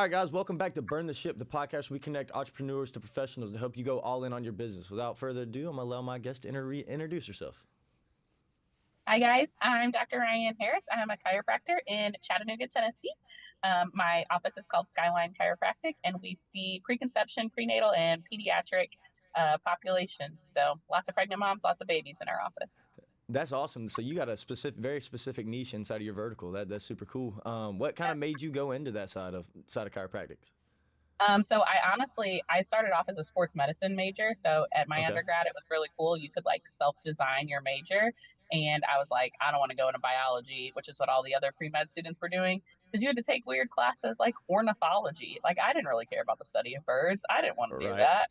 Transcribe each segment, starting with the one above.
All right, guys, welcome back to Burn the Ship, the podcast where we connect entrepreneurs to professionals to help you go all in on your business. Without further ado, I'm going to allow my guest to introduce herself. Hi, guys. I'm Dr. Rai Harris. I'm a chiropractor in Chattanooga, Tennessee. My office is called Skyline Chiropractic, and we see preconception, prenatal, and pediatric populations. So lots of pregnant moms, lots of babies in our office. That's awesome. So you got a very specific niche inside of your vertical. That's super cool. What kind of made you go into that side of chiropractics? So I started off as a sports medicine major. So at my Okay. undergrad, it was really cool. You could like self-design your major. And I was like, I don't want to go into biology, which is what all the other pre-med students were doing. Because you had to take weird classes like ornithology. Like I didn't really care about the study of birds. I didn't want to do Right. that.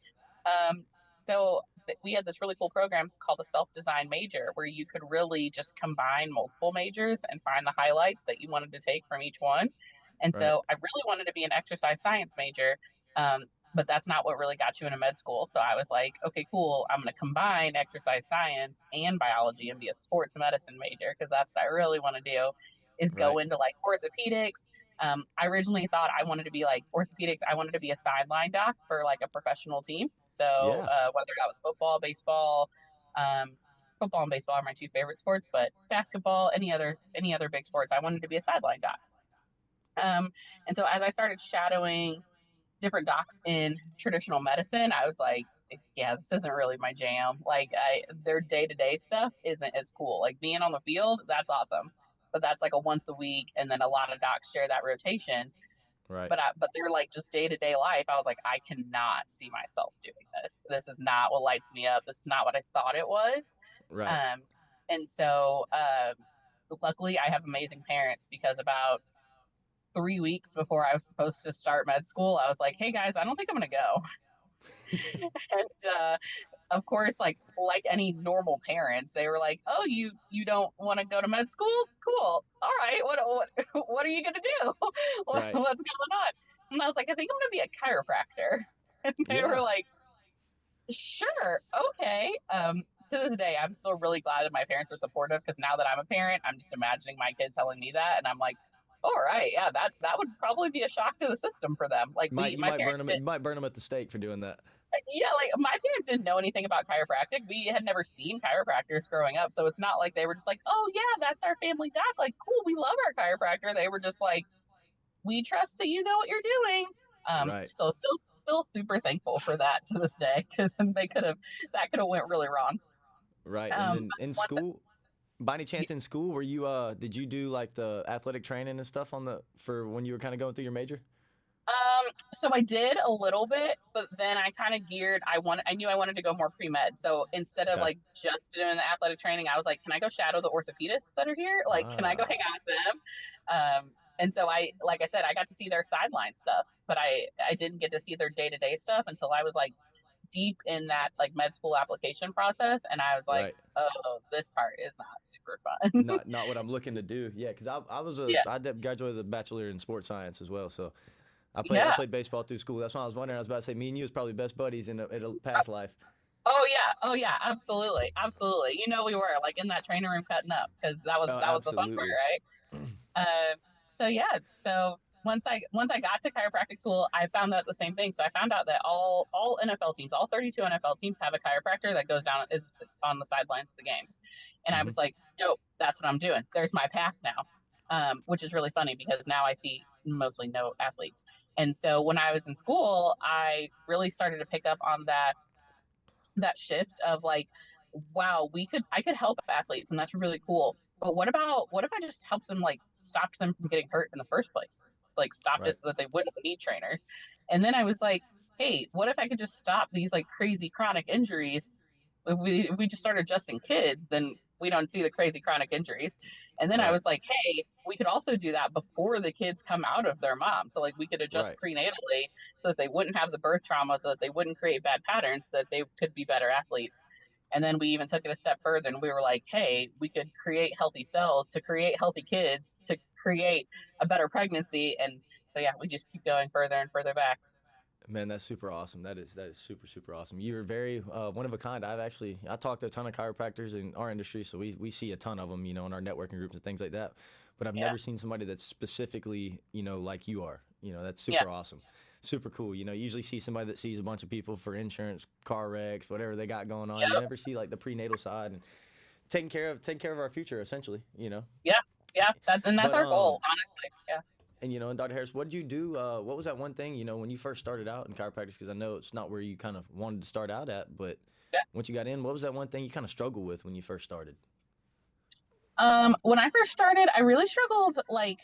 We had this really cool program called a self-design major where you could really just combine multiple majors and find the highlights that you wanted to take from each one. And Right. so I really wanted to be an exercise science major, but that's not what really got you into med school. So I was like, okay, cool. I'm going to combine exercise science and biology and be a sports medicine major because that's what I really want to do is go Right. into like orthopedics. I originally thought I wanted to be like orthopedics. I wanted to be a sideline doc for like a professional team. So Yeah. whether that was football, baseball, um, football and baseball are my two favorite sports, but basketball, any other big sports, I wanted to be a sideline doc. And so as I started shadowing different docs in traditional medicine, I was like, yeah, this isn't really my jam. Like their day-to-day stuff isn't as cool. Like being on the field, that's awesome. But that's like a once a week. And then a lot of docs share that rotation. Right. But they're like just day-to-day life. I was like, I cannot see myself doing this. This is not what lights me up. This is not what I thought it was. Right. Um, and so luckily I have amazing parents because about 3 weeks before I was supposed to start med school, I was like, hey guys, I don't think I'm going to go. And of course, like any normal parents, they were like, oh, you don't want to go to med school? Cool. All right. What are you going to do? What's Right. going on? And I was like, I think I'm going to be a chiropractor. And they were Yeah. like, sure. Okay. To this day, I'm still really glad that my parents are supportive because now that I'm a parent, I'm just imagining my kid telling me that. And I'm like, all right, yeah, that would probably be a shock to the system for them. Like You my might burn parents them. did, You might burn them at the stake for doing that. yeah, like my parents didn't know anything about chiropractic. We had never seen chiropractors growing up, so it's not like they were just like, oh yeah, that's our family doc. Like, cool, we love our chiropractor. They were just like, we trust that you know what you're doing. Right. Still super thankful for that to this day because that could have went really wrong. Right. And then But in once school, by any chance in school, were you did you do like the athletic training and stuff for when you were kind of going through your major? So I did a little bit, but then I kind of geared. I knew I wanted to go more pre med. So instead of Okay. like just doing the athletic training, I was like, can I go shadow the orthopedists that are here? Like, can I go hang Ah. out with them? And so like I said, I got to see their sideline stuff, but I didn't get to see their day to day stuff until I was like deep in that like med school application process, and I was like, Right. oh, this part is not super fun. Not what I'm looking to do. Yeah, because Yeah, graduated with a bachelor in sports science as well. So I yeah. played baseball through school. That's why I was wondering. I was about to say me and you was probably best buddies in a past life. Oh yeah, absolutely, absolutely. You know, we were like in that training room cutting up because that was the fun part, Absolutely. right? So yeah, so once I got to chiropractic school, I found out the same thing. So I found out that all NFL teams, all 32 NFL teams, have a chiropractor that goes down is on the sidelines of the games, and I Hmm. was like, dope, that's what I'm doing. There's my path now, which is really funny because now I see mostly no athletes. And so when I was in school, I really started to pick up on that shift of like, wow, I could help athletes and that's really cool. But what if I just helped them like stopped them from getting hurt in the first place? Like stopped Right. it so that they wouldn't need trainers. And then I was like, hey, what if I could just stop these like crazy chronic injuries? If we just start adjusting kids, then we don't see the crazy chronic injuries. And then I Right. was like, hey, we could also do that before the kids come out of their mom. So like we could adjust Right. prenatally so that they wouldn't have the birth trauma, so that they wouldn't create bad patterns, so that they could be better athletes. And then we even took it a step further and we were like, hey, we could create healthy cells to create healthy kids to create a better pregnancy. And so yeah, we just keep going further and further back. Man, that's super awesome. That is super awesome. You're very one of a kind. I talked to a ton of chiropractors in our industry, so we see a ton of them, in our networking groups and things like that. but I've Yeah. never seen somebody that's specifically, like you are. That's Yeah. super awesome. Super cool. You usually see somebody that sees a bunch of people for insurance, car wrecks, whatever they got going on. You Yep. never see like the prenatal side and taking care of our future essentially, Yeah. Yeah. And that's But our goal, honestly. Yeah. and Dr. Harris, what did you do? What was that one thing, when you first started out in chiropractic? Because I know it's not where you kind of wanted to start out at, but Yeah. once you got in, what was that one thing you kind of struggled with when you first started? When I first started, I really struggled, like,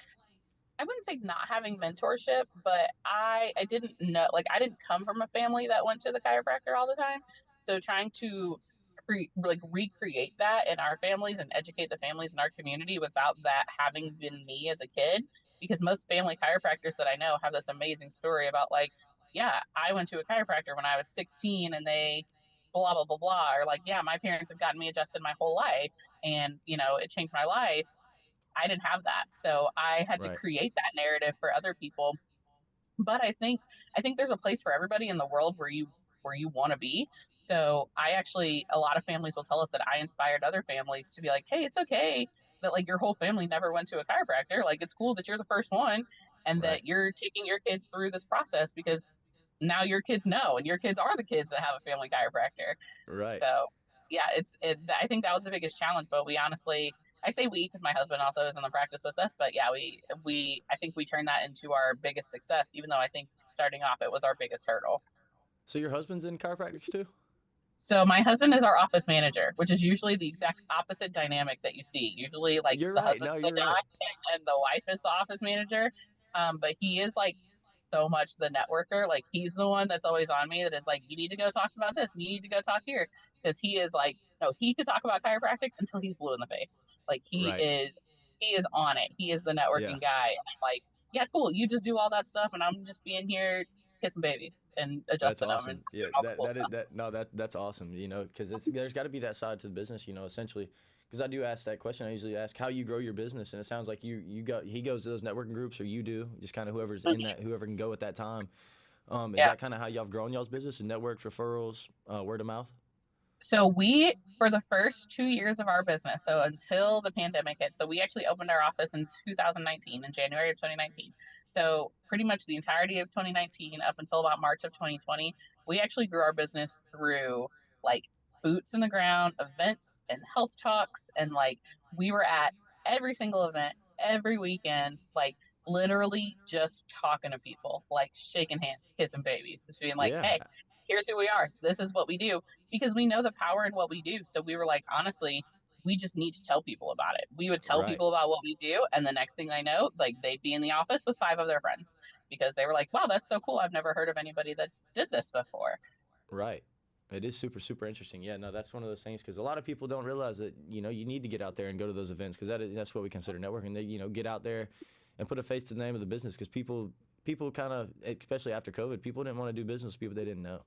I wouldn't say not having mentorship, but I didn't know, like, I didn't come from a family that went to the chiropractor all the time. So trying to recreate that in our families and educate the families in our community without that having been me as a kid, because most family chiropractors that I know have this amazing story about, like, yeah, I went to a chiropractor when I was 16 and they blah blah blah blah, or like, yeah, my parents have gotten me adjusted my whole life, and it changed my life. I didn't have that. So I had to Right. create that narrative for other people. But I think there's a place for everybody in the world where you want to be. So I actually, a lot of families will tell us that I inspired other families to be like, "Hey, it's okay that, like, your whole family never went to a chiropractor. Like, it's cool that you're the first one and Right. that you're taking your kids through this process, because now your kids know, and your kids are the kids that have a family chiropractor." Right. So yeah, I think that was the biggest challenge, but we honestly, I say we because my husband also is in the practice with us, but yeah, I think we turned that into our biggest success, even though I think starting off it was our biggest hurdle. So your husband's in chiropractics too? So my husband is our office manager, which is usually the exact opposite dynamic that you see. Usually, like, You're the right. husband's No, the you're right. doc and the wife is the office manager. But he is, like, so much the networker. Like, he's the one that's always on me, that is like, you need to go talk about this, and you need to go talk here, because he is like, no, he could talk about chiropractic until he's blue in the face. Like, Right. he is on it. He is the Yeah. networking guy. And I'm like, yeah, cool. You just do all that stuff, and I'm just being here kissing babies and That's adjusting them and awesome. Yeah, doing all the that cool that is stuff. that no that's awesome. Because there's got to be that side to the business. Essentially, because I do ask that question. I usually ask how you grow your business, and it sounds like he goes to those networking groups, or you do, just kind of whoever's in that, whoever can go at that time. Is Yeah. that kind of how y'all have grown y'all's business? And networks, referrals, word of mouth? So for the first 2 years of our business, so until the pandemic hit, so we actually opened our office in 2019, in January of 2019. So pretty much the entirety of 2019 up until about March of 2020, we actually grew our business through, like, boots in the ground events and health talks, and, like, we were at every single event every weekend, like, literally just talking to people, like shaking hands, kissing babies, just being like, Yeah. "Hey, here's who we are. This is what we do," because we know the power in what we do. So we were like, honestly, we just need to tell people about it. We would tell Right. people about what we do, and the next thing I know, like, they'd be in the office with five of their friends, because they were like, "Wow, that's so cool. I've never heard of anybody that did this before." Right. It is super, super interesting. Yeah, no, that's one of those things because a lot of people don't realize that, you need to get out there and go to those events because that's what we consider networking. They, get out there and put a face to the name of the business because people kind of, especially after COVID, people didn't want to do business with people they didn't know.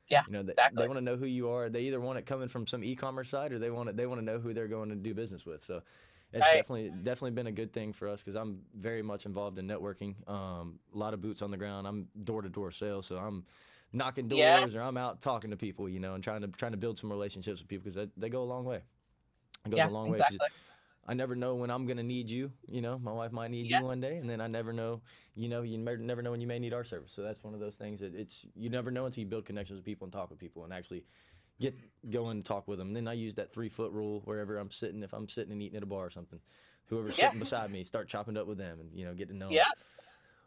Yeah, They exactly. want to know who you are. They either want it coming from some e-commerce site or they want to know who they're going to do business with. So it's Right. definitely been a good thing for us because I'm very much involved in networking. A lot of boots on the ground. I'm door to door sales, so I'm knocking Yeah. doors or I'm out talking to people, and trying to build some relationships with people because they go a long way. It goes a Yeah, long way because exactly. I never know when I'm gonna need you. My wife might need Yeah. you one day, and then I never know. Never know when you may need our service. So that's one of those things that it's you never know until you build connections with people and talk with people and actually get going and talk with them. And then I use that 3 foot rule wherever I'm sitting. If I'm sitting and eating at a bar or something, whoever's Yeah. sitting beside me, start chopping it up with them and get to know them. Yeah.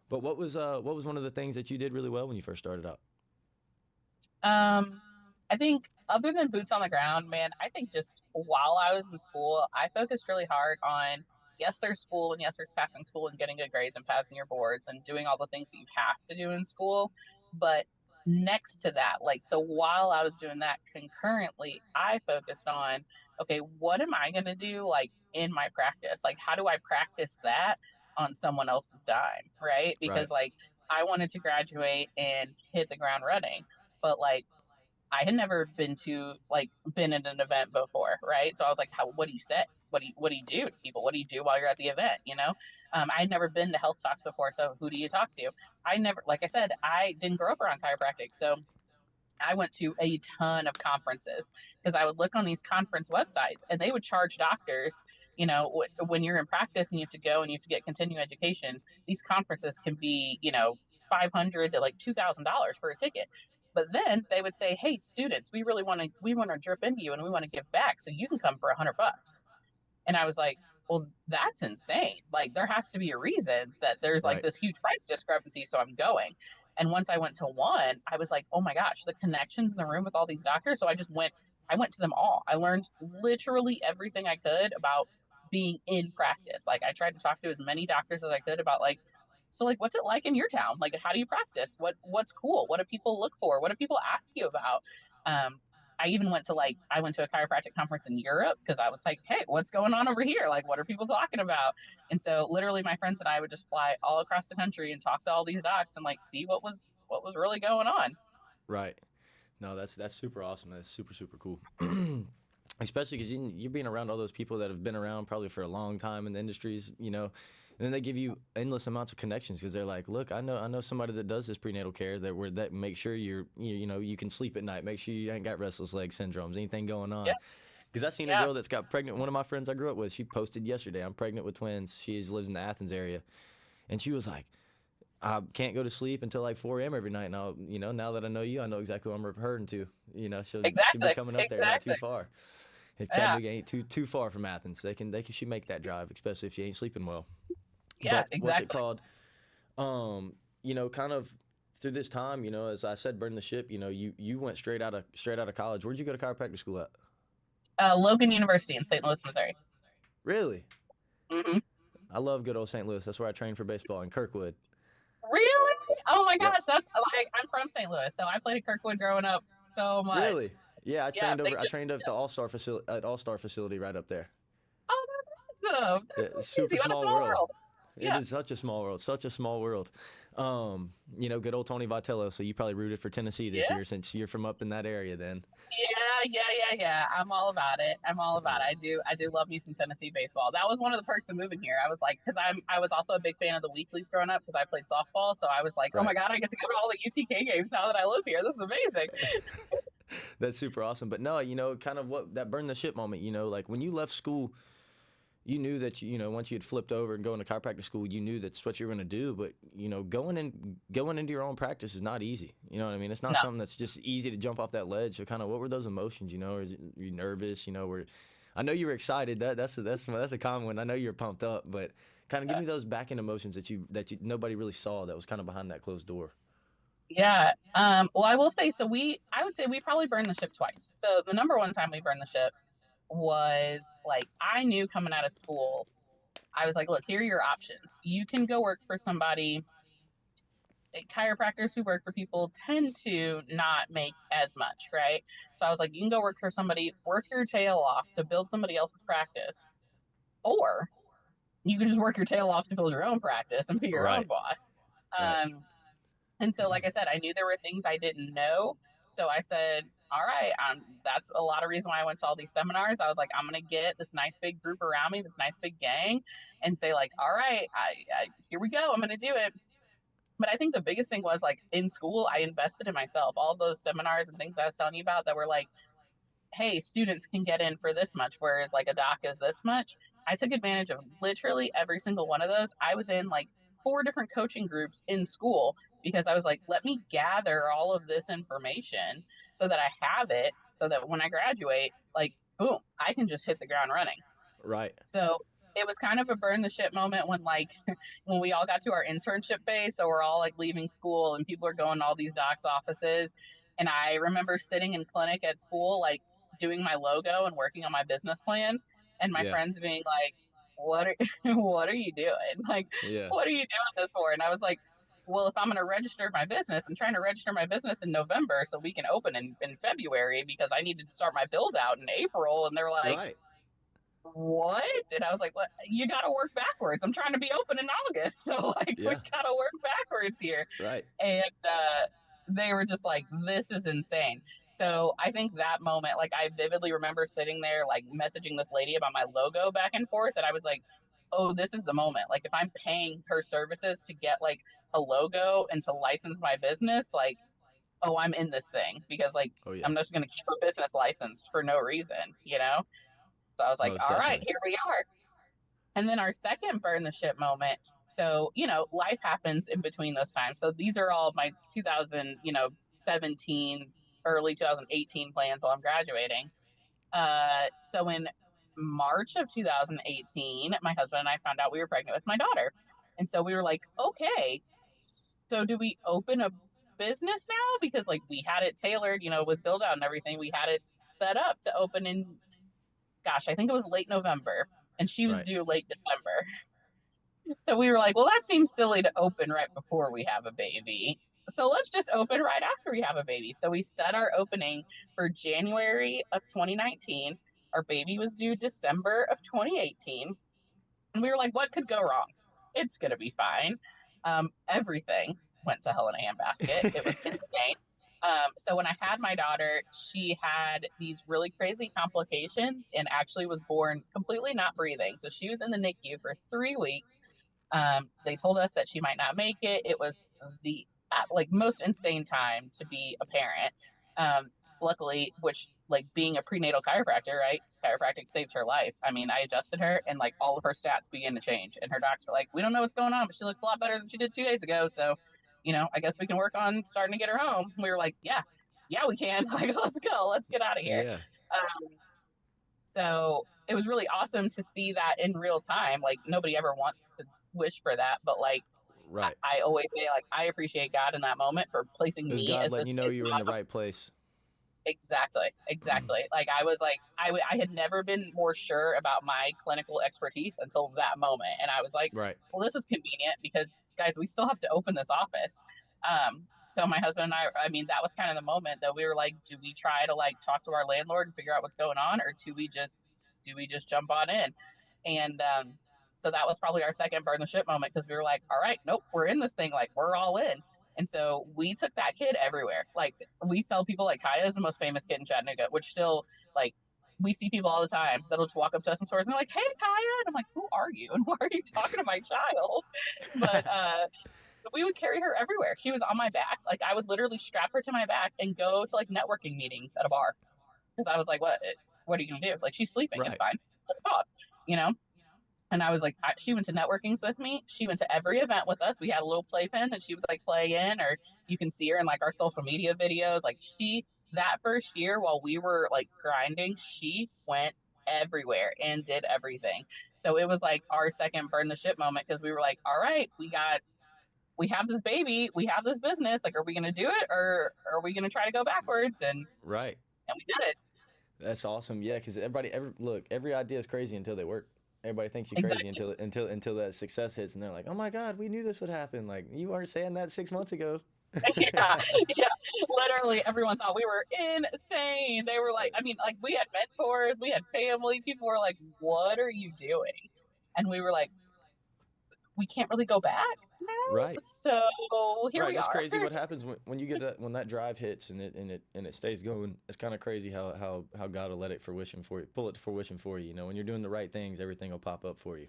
But what was one of the things that you did really well when you first started out? Um, I think, other than boots on the ground, man, I think just while I was in school, I focused really hard on, yes, there's school, and yes, there's passing school and getting good grades and passing your boards and doing all the things that you have to do in school. But next to that, like, so while I was doing that concurrently, I focused on, okay, what am I going to do, like, in my practice? Like, how do I practice that on someone else's dime? Right. Because, Right. like, I wanted to graduate and hit the ground running, but, like, I had never been at an event before, right? So I was like, "How? What do you say? What do you do to people? What do you do while you're at the event?" I had never been to health talks before, so who do you talk to? I never, like I said, I didn't grow up around chiropractic, so I went to a ton of conferences because I would look on these conference websites, and they would charge doctors when you're in practice and you have to go and you have to get continuing education, these conferences can be, 500 to like $2,000 for a ticket. But then they would say, "Hey, students, we want to drip into you and we want to give back, so you can come for $100." And I was like, "Well, that's insane. Like, there has to be a reason that there's like Right. this huge price discrepancy." So I'm going. And once I went to one, I was like, "Oh my gosh, the connections in the room with all these doctors." So I went to them all. I learned literally everything I could about being in practice. Like, I tried to talk to as many doctors as I could about like, so like, what's it like in your town? Like, how do you practice? What's cool? What do people look for? What do people ask you about? Um, I went to a chiropractic conference in Europe because I was like, hey, what's going on over here? Like, what are people talking about? And so literally my friends and I would just fly all across the country and talk to all these docs and like see what was really going on. Right. No, that's super awesome. That's super super cool. Especially because you're being around all those people that have been around probably for a long time in the industries, and then they give you endless amounts of connections because they're like, look, I know somebody that does this prenatal care that make sure you can sleep at night, make sure you ain't got restless leg syndromes, anything going on. Yeah, Because I seen a yeah, girl that's got pregnant. One of my friends I grew up with, she posted yesterday, I'm pregnant with twins. She lives in the Athens area, and she was like, I can't go to sleep until like 4 a.m. every night. Now, now that I know you, I know exactly what I'm referring to. She'll be exactly, coming up there, not too exactly. far. If Yeah, Chattanooga ain't too far from Athens, she make that drive, especially if she ain't sleeping well. yeah, But what's it exactly. called? Kind of through this time, as I said, burn the ship. You went straight out of college. Where'd you go to chiropractic school at? Logan University in St. Louis, Missouri. Really? Hmm. I love good old St. Louis. That's where I trained for baseball in Kirkwood. Really? Oh my Yep. gosh, that's like I'm from St. Louis, so I played at Kirkwood growing up so much. Really? Yeah, I Yeah, trained they over. I just trained at the All Star facility right up there. oh, that's awesome. Yeah, That's so it's super crazy. What a small small world. world. It Yeah. is such a small world. Such a small world. Good old Tony Vitello. So you probably rooted for Tennessee this Yeah. year since you're from up in that area. Then. Yeah. I'm all about it. I'm all about it. Yeah. I do love me some Tennessee baseball. That was one of the perks of moving here. I was like, because I was also a big fan of the weeklies growing up because I played softball. So I was like, oh my Right. god, I get to go to all the UTK games now that I live here. This is amazing. That's super awesome. But no, kind of what that burn the ship moment. Like when you left school, you knew that once you had flipped over and going to chiropractic school, you knew that's what you were going to do. But going into your own practice is not easy. You know what I mean? It's not No. something that's just easy to jump off that ledge. So kind of what were those emotions? Is you nervous? I know you were excited. That's a common one. I know you're pumped up, but kind of give me those back end emotions that you nobody really saw that was kind of behind that closed door. Yeah. Well, I will say so. I would say we probably burned the ship twice. So the number one time we burned the ship was like I knew coming out of school. I was like, look, here are your options. You can go work for somebody. Chiropractors who work for people tend to not make as much, right? So I was like, you can go work for somebody, work your tail off to build somebody else's practice, or you can just work your tail off to build your own practice and be your own Right. boss. Right. Um, and so, like I said, I knew there were things I didn't know. So I said, all right, that's a lot of reason why I went to all these seminars. I was like, I'm going to get this nice big group around me, this nice big gang, and say, like, all right, here we go. I'm going to do it. But I think the biggest thing was like in school, I invested in myself. All those seminars and things I was telling you about that were like, hey, students can get in for this much, whereas like a doc is this much. I took advantage of literally every single one of those. I was in like 4 different coaching groups in school because I was like, let me gather all of this information so that I have it so that when I graduate, like, boom, I can just hit the ground running. Right. So it was kind of a burn the ship moment when like when we all got to our internship phase. So we're all like leaving school and people are going to all these docs offices. And I remember sitting in clinic at school, like doing my logo and working on my business plan. And my Yeah. friends being like, what are what are you doing? Like, Yeah. what are you doing this for? And I was like, well, if I'm going to register my business, I'm trying to register my business in November so we can open in February because I needed to start my build out in April. And they're like, Right. what? And I was like, what? You got to work backwards. I'm trying to be open in August. So, like, we Yeah. got to work backwards here. Right. And they were just like, this is insane. So, I think that moment, like, I vividly remember sitting there, like, messaging this lady about my logo back and forth. And I was like, oh, this is the moment. Like, if I'm paying her services to get, like, a logo and to license my business, like, oh, I'm in this thing because, like, Oh yeah. I'm just going to keep a business license for no reason, you know? So I was like, Most all right, definitely. here we are. And then our second burn the ship moment. So, life happens in between those times. So these are all my 2017, early 2018 plans while I'm graduating. So in March of 2018, my husband and I found out we were pregnant with my daughter. And so we were like, okay, so do we open a business now? Because like we had it tailored, with build out and everything. We had it set up to open in, gosh, I think it was late November, and she was Right. due late December. So we were like, well, that seems silly to open right before we have a baby. So let's just open right after we have a baby. So we set our opening for January of 2019. Our baby was due December of 2018. And we were like, what could go wrong? It's going to be fine. Everything went to hell in a handbasket. It was insane. So when I had my daughter, she had these really crazy complications and actually was born completely not breathing. So she was in the NICU for 3 weeks. They told us that she might not make it. It was the like most insane time to be a parent. Luckily, which like being a prenatal chiropractor, right? Chiropractic saved her life. I mean, I adjusted her and like all of her stats began to change. And her doctor like, we don't know what's going on, but she looks a lot better than she did 2 days ago. So, I guess we can work on starting to get her home. We were like, yeah, we can. Like, let's go. Let's get out of here. Yeah. Um, so it was really awesome to see that in real time. Like nobody ever wants to wish for that, but like Right. I always say, like, I appreciate God in that moment for placing It was me God as letting this you know kid's you were in the mom. right place. Exactly, exactly. Like I was like, I had never been more sure about my clinical expertise until that moment, and I was like, Right. well, this is convenient because guys, we still have to open this office. So my husband and I mean, that was kind of the moment that we were like, do we try to like talk to our landlord and figure out what's going on, or do we just jump on in? And so that was probably our second burn the ship moment because we were like, all right, nope, we're in this thing, like we're all in. And so we took that kid everywhere. Like we tell people like Kaya is the most famous kid in Chattanooga, which still like we see people all the time that'll just walk up to us in stores and they're like, "Hey, Kaya," and I'm like, "Who are you? And why are you talking to my child?" But we would carry her everywhere. She was on my back. Like I would literally strap her to my back and go to like networking meetings at a bar because I was like, "What? What are you gonna do? Like she's sleeping. It's Right. fine. Let's talk." You know. And I was like, she went to networkings with me. She went to every event with us. We had a little playpen that she would like play in, or you can see her in like our social media videos. Like that first year while we were like grinding, she went everywhere and did everything. So it was like our second burn the ship moment because we were like, all right, we have this baby, we have this business. Like, are we going to do it or are we going to try to go backwards? Right. And we did it. That's awesome. Yeah, because every idea is crazy until they work. Everybody thinks you're crazy Exactly. until that success hits, and they're like, "Oh my God, we knew this would happen." Like you weren't saying that 6 months ago. Yeah, yeah. Literally, everyone thought we were insane. They were like, I mean, like we had mentors, we had family. People were like, "What are you doing?" And we were like, "We can't really go back now." Right. So here Right. we That's are. crazy. What happens when you get when that drive hits and it stays going. It's kind of crazy how God will let it fruition for you, pull it to fruition for you. You know, when you're doing the right things, everything will pop up for you.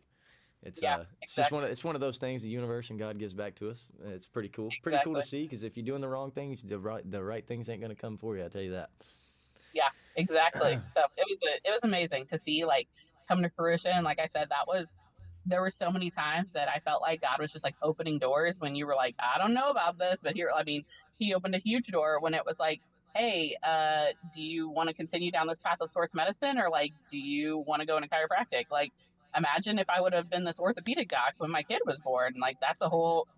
Yeah, It's just exactly, one of those things the universe and God gives back to us. It's pretty cool to exactly. see because if you're doing the wrong things, the right things ain't gonna come for you. I tell you that. Yeah, exactly. So it was amazing to see like come to fruition. Like I said, there were so many times that I felt like God was just like opening doors when you were like, I don't know about this, but here, I mean, he opened a huge door when it was like, hey, do you want to continue down this path of sports medicine or like, do you want to go into chiropractic? Like, imagine if I would have been this orthopedic doc when my kid was born. Like, that's a whole,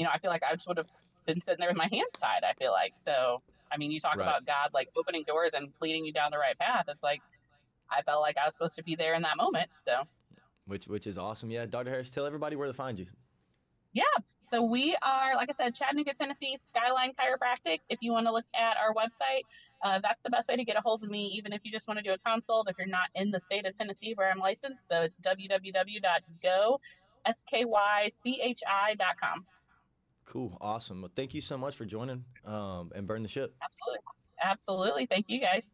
I feel like I just would have been sitting there with my hands tied. I feel like. So, I mean, you talk Right. about God like opening doors and leading you down the right path. It's like, I felt like I was supposed to be there in that moment. So, Which is awesome. Yeah, Dr. Harris, tell everybody where to find you. yeah. So we are, like I said, Chattanooga, Tennessee, Skyline Chiropractic. If you want to look at our website, that's the best way to get a hold of me, even if you just want to do a consult, if you're not in the state of Tennessee where I'm licensed. So it's www.skychi.com. Cool. Awesome. Well, thank you so much for joining and burn the ship. Absolutely. Absolutely. Thank you guys.